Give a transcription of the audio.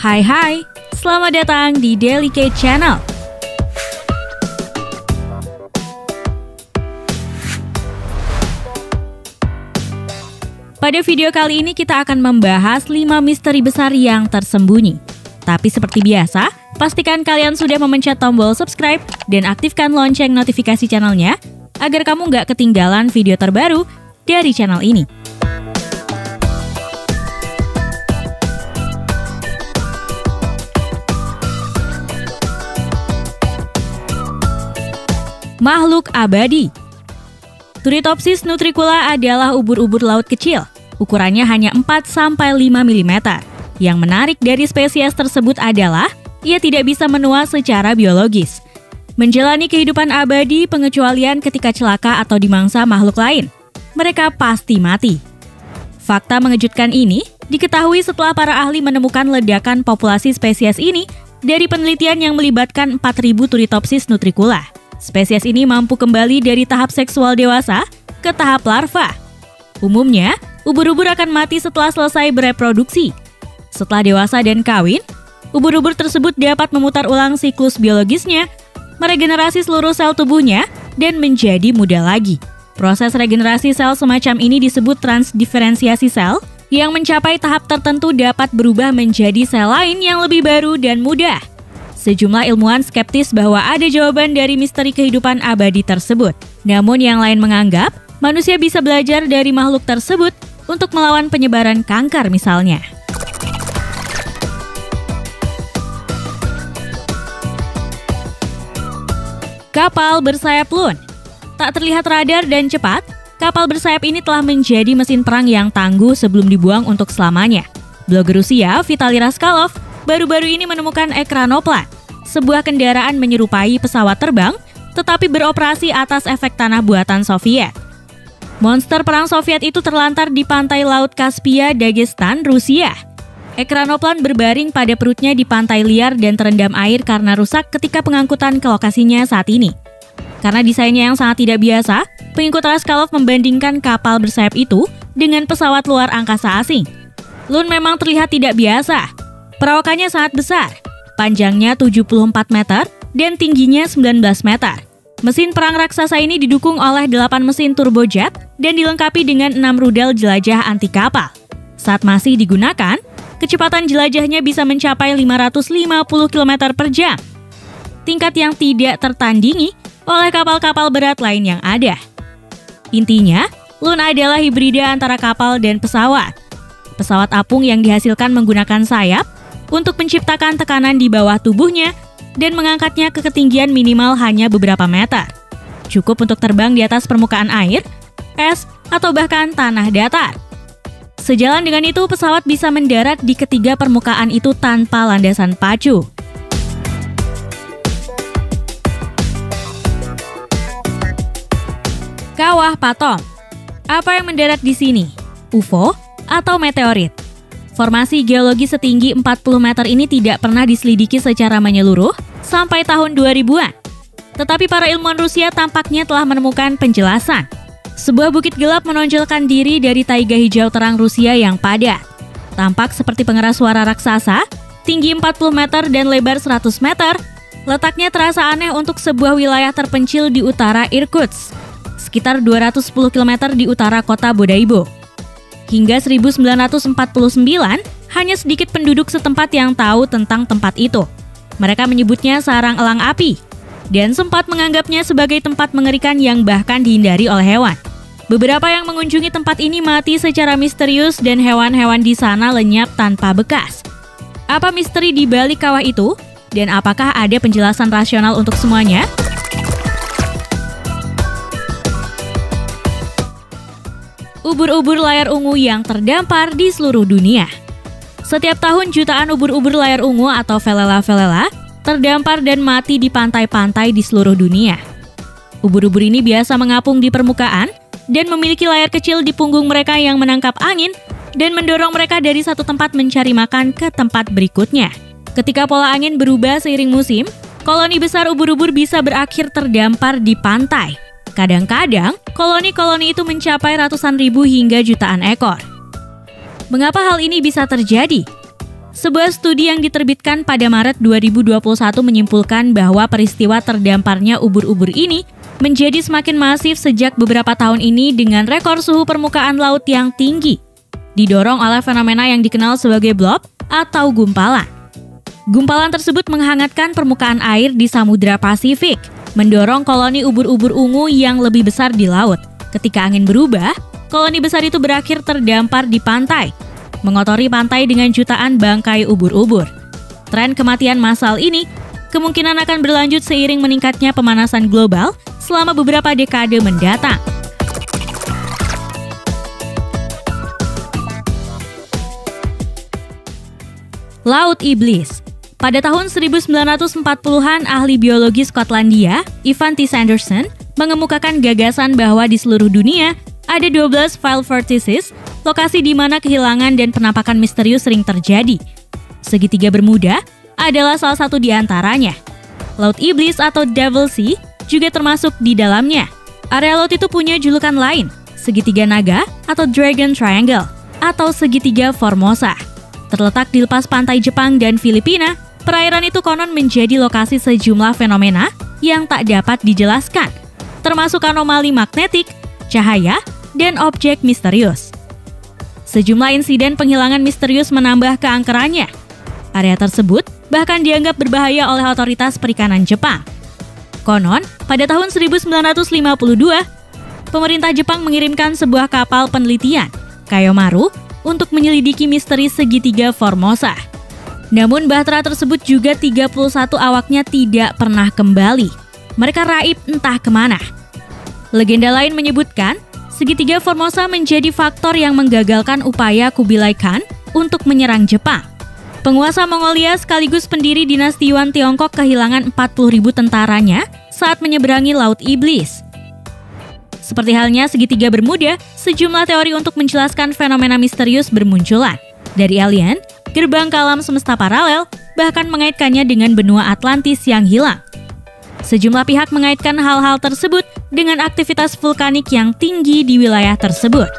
Hai, selamat datang di Daily K Channel. Pada video kali ini kita akan membahas 5 misteri besar yang tersembunyi. Tapi seperti biasa, pastikan kalian sudah memencet tombol subscribe dan aktifkan lonceng notifikasi channelnya agar kamu nggak ketinggalan video terbaru dari channel ini. Makhluk abadi. Turritopsis nutricula adalah ubur-ubur laut kecil. Ukurannya hanya 4-5 mm. Yang menarik dari spesies tersebut adalah ia tidak bisa menua secara biologis. Menjalani kehidupan abadi pengecualian ketika celaka atau dimangsa makhluk lain. Mereka pasti mati. Fakta mengejutkan ini diketahui setelah para ahli menemukan ledakan populasi spesies ini dari penelitian yang melibatkan 4.000 Turritopsis nutricula. Spesies ini mampu kembali dari tahap seksual dewasa ke tahap larva. Umumnya, ubur-ubur akan mati setelah selesai bereproduksi. Setelah dewasa dan kawin, ubur-ubur tersebut dapat memutar ulang siklus biologisnya, meregenerasi seluruh sel tubuhnya, dan menjadi muda lagi. Proses regenerasi sel semacam ini disebut transdiferensiasi sel, yang mencapai tahap tertentu dapat berubah menjadi sel lain yang lebih baru dan muda. Sejumlah ilmuwan skeptis bahwa ada jawaban dari misteri kehidupan abadi tersebut. Namun yang lain menganggap, manusia bisa belajar dari makhluk tersebut untuk melawan penyebaran kanker misalnya. Kapal bersayap Loon. Tak terlihat radar dan cepat, kapal bersayap ini telah menjadi mesin perang yang tangguh sebelum dibuang untuk selamanya. Blogger Rusia, Vitaly Raskalov, baru-baru ini menemukan Ekranoplan, sebuah kendaraan menyerupai pesawat terbang, tetapi beroperasi atas efek tanah buatan Soviet. Monster perang Soviet itu terlantar di pantai Laut Kaspia, Dagestan, Rusia. Ekranoplan berbaring pada perutnya di pantai liar dan terendam air karena rusak ketika pengangkutan ke lokasinya saat ini. Karena desainnya yang sangat tidak biasa, pengikut Raskalov membandingkan kapal bersayap itu dengan pesawat luar angkasa asing. Loon memang terlihat tidak biasa. Perawakannya sangat besar, panjangnya 74 meter dan tingginya 19 meter. Mesin perang raksasa ini didukung oleh 8 mesin turbojet dan dilengkapi dengan 6 rudal jelajah anti kapal. Saat masih digunakan, kecepatan jelajahnya bisa mencapai 550 km per jam. Tingkat yang tidak tertandingi oleh kapal-kapal berat lain yang ada. Intinya, Loon adalah hibrida antara kapal dan pesawat. Pesawat apung yang dihasilkan menggunakan sayap untuk menciptakan tekanan di bawah tubuhnya dan mengangkatnya ke ketinggian minimal hanya beberapa meter. Cukup untuk terbang di atas permukaan air, es, atau bahkan tanah datar. Sejalan dengan itu, pesawat bisa mendarat di ketiga permukaan itu tanpa landasan pacu. Kawah Patom. Apa yang mendarat di sini? UFO atau meteorit? Formasi geologi setinggi 40 meter ini tidak pernah diselidiki secara menyeluruh sampai tahun 2000-an. Tetapi para ilmuwan Rusia tampaknya telah menemukan penjelasan. Sebuah bukit gelap menonjolkan diri dari taiga hijau terang Rusia yang padat. Tampak seperti pengeras suara raksasa, tinggi 40 meter dan lebar 100 meter. Letaknya terasa aneh untuk sebuah wilayah terpencil di utara Irkutsk, sekitar 210 km di utara kota Bodaibo. Hingga 1949, hanya sedikit penduduk setempat yang tahu tentang tempat itu. Mereka menyebutnya sarang elang api, dan sempat menganggapnya sebagai tempat mengerikan yang bahkan dihindari oleh hewan. Beberapa yang mengunjungi tempat ini mati secara misterius dan hewan-hewan di sana lenyap tanpa bekas. Apa misteri di balik kawah itu? Dan apakah ada penjelasan rasional untuk semuanya? Ubur-ubur layar ungu yang terdampar di seluruh dunia. Setiap tahun jutaan ubur-ubur layar ungu atau velela terdampar dan mati di pantai-pantai di seluruh dunia. Ubur-ubur ini biasa mengapung di permukaan dan memiliki layar kecil di punggung mereka yang menangkap angin dan mendorong mereka dari satu tempat mencari makan ke tempat berikutnya. Ketika pola angin berubah seiring musim, koloni besar ubur-ubur bisa berakhir terdampar di pantai. Kadang-kadang, koloni-koloni itu mencapai ratusan ribu hingga jutaan ekor. Mengapa hal ini bisa terjadi? Sebuah studi yang diterbitkan pada Maret 2021 menyimpulkan bahwa peristiwa terdamparnya ubur-ubur ini menjadi semakin masif sejak beberapa tahun ini dengan rekor suhu permukaan laut yang tinggi, didorong oleh fenomena yang dikenal sebagai blob atau gumpalan. Gumpalan tersebut menghangatkan permukaan air di Samudra Pasifik, mendorong koloni ubur-ubur ungu yang lebih besar di laut. Ketika angin berubah, koloni besar itu berakhir terdampar di pantai, mengotori pantai dengan jutaan bangkai ubur-ubur. Tren kematian massal ini kemungkinan akan berlanjut seiring meningkatnya pemanasan global selama beberapa dekade mendatang. Laut Iblis. Pada tahun 1940-an, ahli biologi Skotlandia, Ivan T. Sanderson, mengemukakan gagasan bahwa di seluruh dunia ada 12 file vortices, lokasi di mana kehilangan dan penampakan misterius sering terjadi. Segitiga Bermuda adalah salah satu di antaranya. Laut Iblis atau Devil Sea juga termasuk di dalamnya. Area laut itu punya julukan lain, Segitiga Naga atau Dragon Triangle, atau Segitiga Formosa. Terletak di lepas pantai Jepang dan Filipina, perairan itu konon menjadi lokasi sejumlah fenomena yang tak dapat dijelaskan, termasuk anomali magnetik, cahaya, dan objek misterius. Sejumlah insiden penghilangan misterius menambah keangkerannya. Area tersebut bahkan dianggap berbahaya oleh otoritas perikanan Jepang. Konon, pada tahun 1952, pemerintah Jepang mengirimkan sebuah kapal penelitian, Kayomaru, untuk menyelidiki misteri Segitiga Formosa. Namun bahtera tersebut juga 31 awaknya tidak pernah kembali. Mereka raib entah kemana. Legenda lain menyebutkan, Segitiga Formosa menjadi faktor yang menggagalkan upaya Kubilai Khan untuk menyerang Jepang. Penguasa Mongolia sekaligus pendiri dinasti Yuan Tiongkok kehilangan 40.000 tentaranya saat menyeberangi Laut Iblis. Seperti halnya Segitiga Bermuda, sejumlah teori untuk menjelaskan fenomena misterius bermunculan. Dari alien, gerbang ke alam semesta paralel, bahkan mengaitkannya dengan benua Atlantis yang hilang. Sejumlah pihak mengaitkan hal-hal tersebut dengan aktivitas vulkanik yang tinggi di wilayah tersebut.